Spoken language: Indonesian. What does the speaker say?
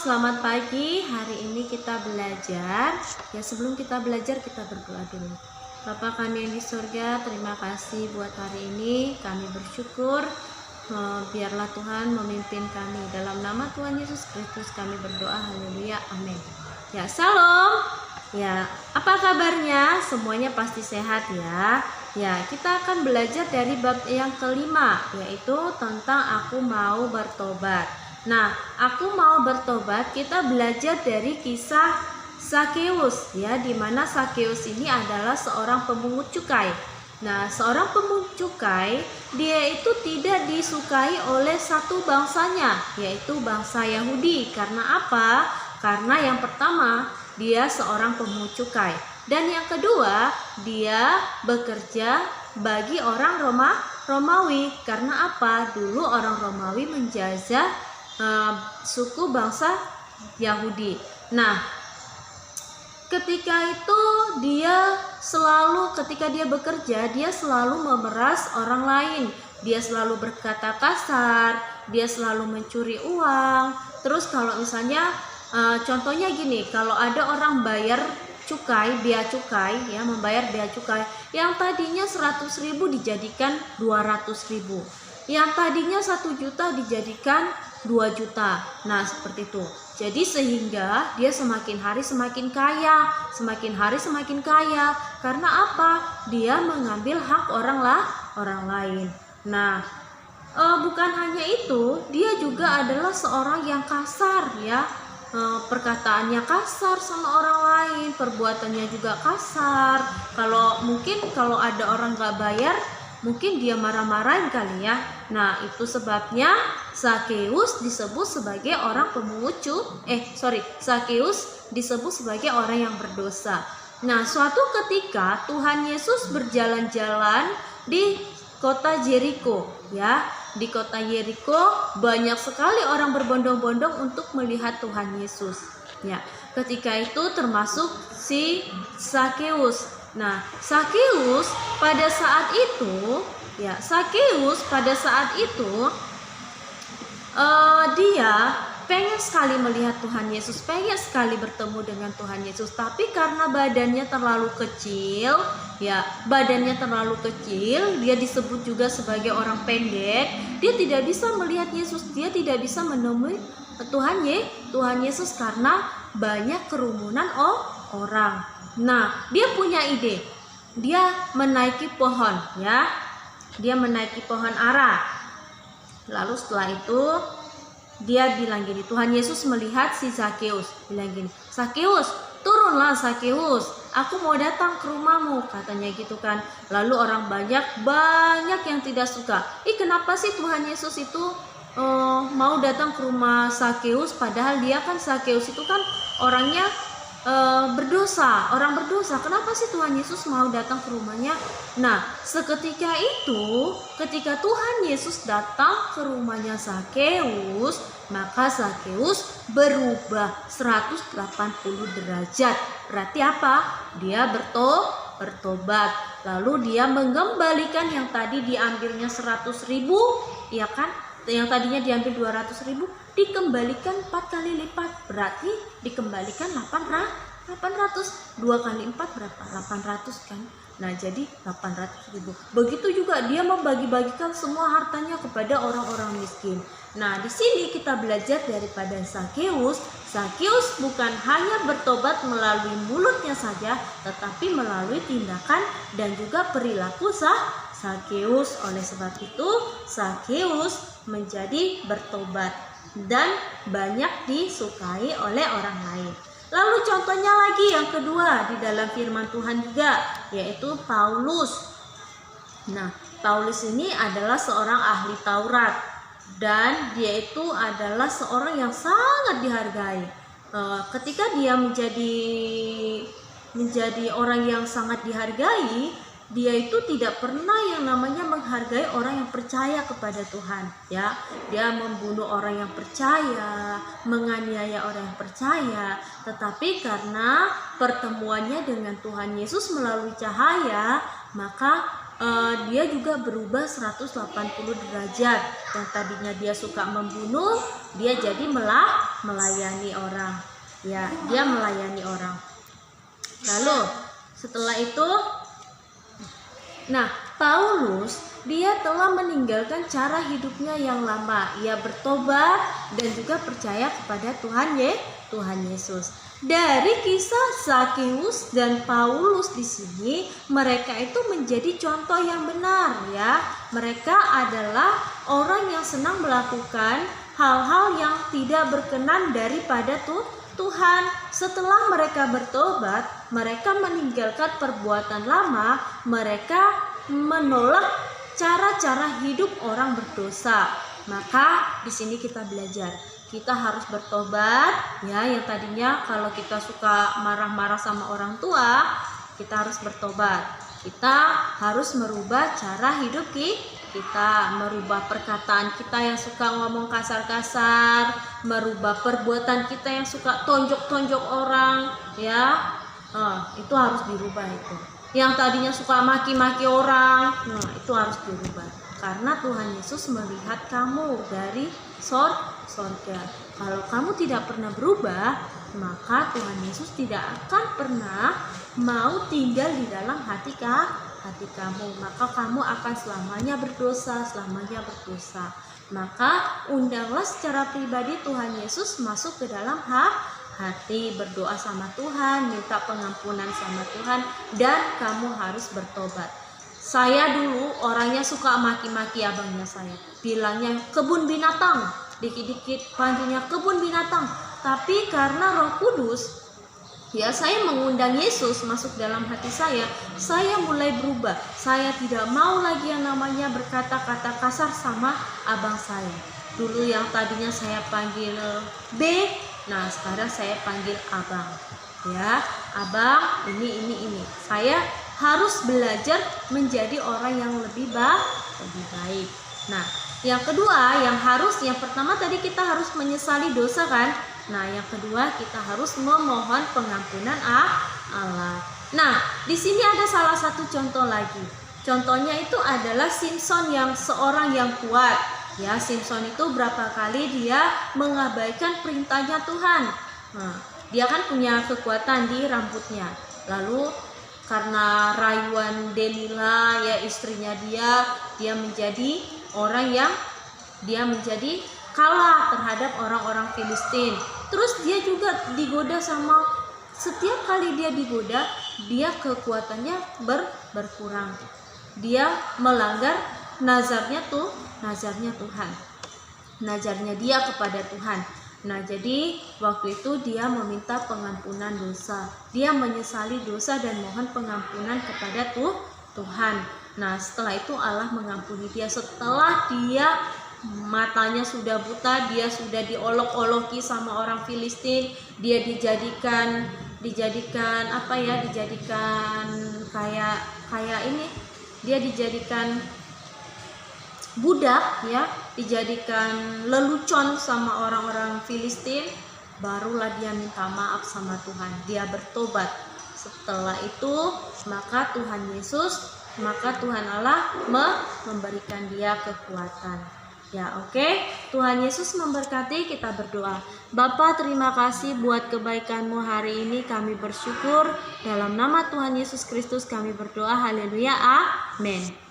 selamat pagi. Hari ini kita belajar. Ya, sebelum kita belajar kita berdoa dulu. Bapa kami yang di surga, terima kasih buat hari ini. Kami bersyukur. Biarlah Tuhan memimpin kami. Dalam nama Tuhan Yesus Kristus kami berdoa. Haleluya. Amin. Ya, salam. Ya, apa kabarnya? Semuanya pasti sehat ya. Ya, kita akan belajar dari bab yang kelima, yaitu tentang aku mau bertobat. Nah, aku mau bertobat, kita belajar dari kisah Zakeus ya, di mana Zakeus ini adalah seorang pemungut cukai. Nah, seorang pemungut cukai, dia itu tidak disukai oleh satu bangsanya, yaitu bangsa Yahudi. Karena apa? Karena yang pertama, dia seorang pemungut cukai. Dan yang kedua, dia bekerja bagi orang Romawi. Karena apa? Dulu orang Romawi menjajah suku bangsa Yahudi. Nah, ketika itu ketika dia bekerja, dia selalu memeras orang lain. Dia selalu berkata kasar, dia selalu mencuri uang. Terus kalau misalnya contohnya gini, kalau ada orang bayar bea cukai ya, membayar bea cukai yang tadinya 100.000 dijadikan 200.000, yang tadinya 1 juta dijadikan 2 juta. Nah, seperti itu. Jadi sehingga dia semakin hari semakin kaya, semakin hari semakin kaya. Karena apa? Dia mengambil hak orang lain. Nah, bukan hanya itu, dia juga adalah seorang yang kasar ya. Perkataannya kasar sama orang lain, perbuatannya juga kasar. Kalau ada orang gak bayar, mungkin dia marah-marahin kali ya. Nah, itu sebabnya Zakeus disebut sebagai orang Zakeus disebut sebagai orang yang berdosa. Nah, suatu ketika Tuhan Yesus berjalan-jalan di kota Yeriko ya. Di kota Yeriko banyak sekali orang berbondong-bondong untuk melihat Tuhan Yesus. Ya, ketika itu termasuk si Zakeus. Nah, Zakeus pada saat itu dia pengen sekali melihat Tuhan Yesus, pengen sekali bertemu dengan Tuhan Yesus, tapi karena badannya terlalu kecil, dia disebut juga sebagai orang pendek, dia tidak bisa melihat Yesus, dia tidak bisa menemui Tuhan Yesus karena banyak kerumunan orang. Nah, dia punya ide. Dia menaiki pohon ya. Dia menaiki pohon ara. Lalu setelah itu dia bilang gini, Tuhan Yesus melihat si Zakeus, bilang gini, Zakeus, turunlah Zakeus, aku mau datang ke rumahmu, katanya gitu kan. Lalu orang banyak yang tidak suka. Kenapa sih Tuhan Yesus itu mau datang ke rumah Zakeus, padahal Zakeus itu kan orangnya orang berdosa. Kenapa sih Tuhan Yesus mau datang ke rumahnya? Nah, seketika itu, ketika Tuhan Yesus datang ke rumahnya Zakeus, maka Zakeus berubah 180 derajat. Berarti apa? Dia bertobat. Lalu dia mengembalikan yang tadi diambilnya 100.000, ya kan? Yang tadinya diambil 200.000 dikembalikan 4 kali lipat, berarti dikembalikan 800. 2 kali 4 berapa? 800 kan. Nah, jadi 800.000. Begitu juga dia membagi-bagikan semua hartanya kepada orang-orang miskin. Nah, di sini kita belajar daripada Zakeus. Zakeus bukan hanya bertobat melalui mulutnya saja, tetapi melalui tindakan dan juga perilaku Zakeus. Oleh sebab itu, Zakeus menjadi bertobat dan banyak disukai oleh orang lain. Lalu contohnya lagi yang kedua di dalam firman Tuhan juga, yaitu Paulus. Nah, Paulus ini adalah seorang ahli Taurat dan dia itu adalah seorang yang sangat dihargai. Ketika dia menjadi orang yang sangat dihargai, dia itu tidak pernah yang namanya menghargai orang yang percaya kepada Tuhan ya. Dia membunuh orang yang percaya, menganiaya orang yang percaya, tetapi karena pertemuannya dengan Tuhan Yesus melalui cahaya, maka dia juga berubah 180 derajat. Yang tadinya dia suka membunuh, dia jadi melayani orang. Ya, dia melayani orang. Lalu setelah itu, nah, Paulus dia telah meninggalkan cara hidupnya yang lama. Ia bertobat dan juga percaya kepada Tuhan Yesus. Dari kisah Zakeus dan Paulus di sini, mereka itu menjadi contoh yang benar ya. Mereka adalah orang yang senang melakukan hal-hal yang tidak berkenan daripada Tuhan. Setelah mereka bertobat, mereka meninggalkan perbuatan lama, mereka menolak cara-cara hidup orang berdosa. Maka di sini kita belajar, kita harus bertobat ya. Yang tadinya kalau kita suka marah-marah sama orang tua, kita harus bertobat. Kita harus merubah cara hidup kita, merubah perkataan kita yang suka ngomong kasar-kasar, merubah perbuatan kita yang suka tonjok-tonjok orang ya. Itu harus dirubah itu. Yang tadinya suka maki-maki orang, itu harus dirubah. Karena Tuhan Yesus melihat kamu dari sorga. Kalau kamu tidak pernah berubah, maka Tuhan Yesus tidak akan pernah mau tinggal di dalam hati kamu. Maka kamu akan selamanya berdosa. Maka undanglah secara pribadi Tuhan Yesus masuk ke dalam hati, berdoa sama Tuhan, minta pengampunan sama Tuhan, dan kamu harus bertobat. Saya dulu orangnya suka maki-maki abangnya saya, bilangnya kebun binatang, dikit-dikit panggilnya kebun binatang. Tapi karena Roh Kudus, ya, saya mengundang Yesus masuk dalam hati saya mulai berubah. Saya tidak mau lagi yang namanya berkata-kata kasar sama abang saya. Dulu yang tadinya saya panggil B, nah sekarang saya panggil abang. Ya, abang, ini. Saya harus belajar menjadi orang yang lebih baik. Nah, yang kedua, yang pertama tadi kita harus menyesali dosa kan? Nah, yang kedua kita harus memohon pengampunan Allah. Nah, di sini ada salah satu contoh lagi. Contohnya itu adalah Simson yang seorang yang kuat. Ya, Simson itu berapa kali dia mengabaikan perintahnya Tuhan. Nah, dia kan punya kekuatan di rambutnya. Lalu karena rayuan Delila ya istrinya dia menjadi orang yang menjadi kalah terhadap orang-orang Filistin. Terus dia juga digoda sama, setiap kali dia digoda, dia kekuatannya berkurang. Dia melanggar nazarnya Tuhan. Nazarnya dia kepada Tuhan. Nah, jadi waktu itu dia meminta pengampunan dosa. Dia menyesali dosa dan mohon pengampunan kepada Tuhan. Nah, setelah itu Allah mengampuni dia. Setelah dia matanya sudah buta, dia sudah diolok-oloki sama orang Filistin, dia dijadikan kayak ini, dia dijadikan budak ya, dijadikan lelucon sama orang-orang Filistin. Barulah dia minta maaf sama Tuhan, dia bertobat. Setelah itu maka Tuhan Allah memberikan dia kekuatan. Ya, oke. Tuhan Yesus memberkati. Kita berdoa. Bapa, terima kasih buat kebaikan-Mu hari ini. Kami bersyukur. Dalam nama Tuhan Yesus Kristus kami berdoa. Haleluya. Amin.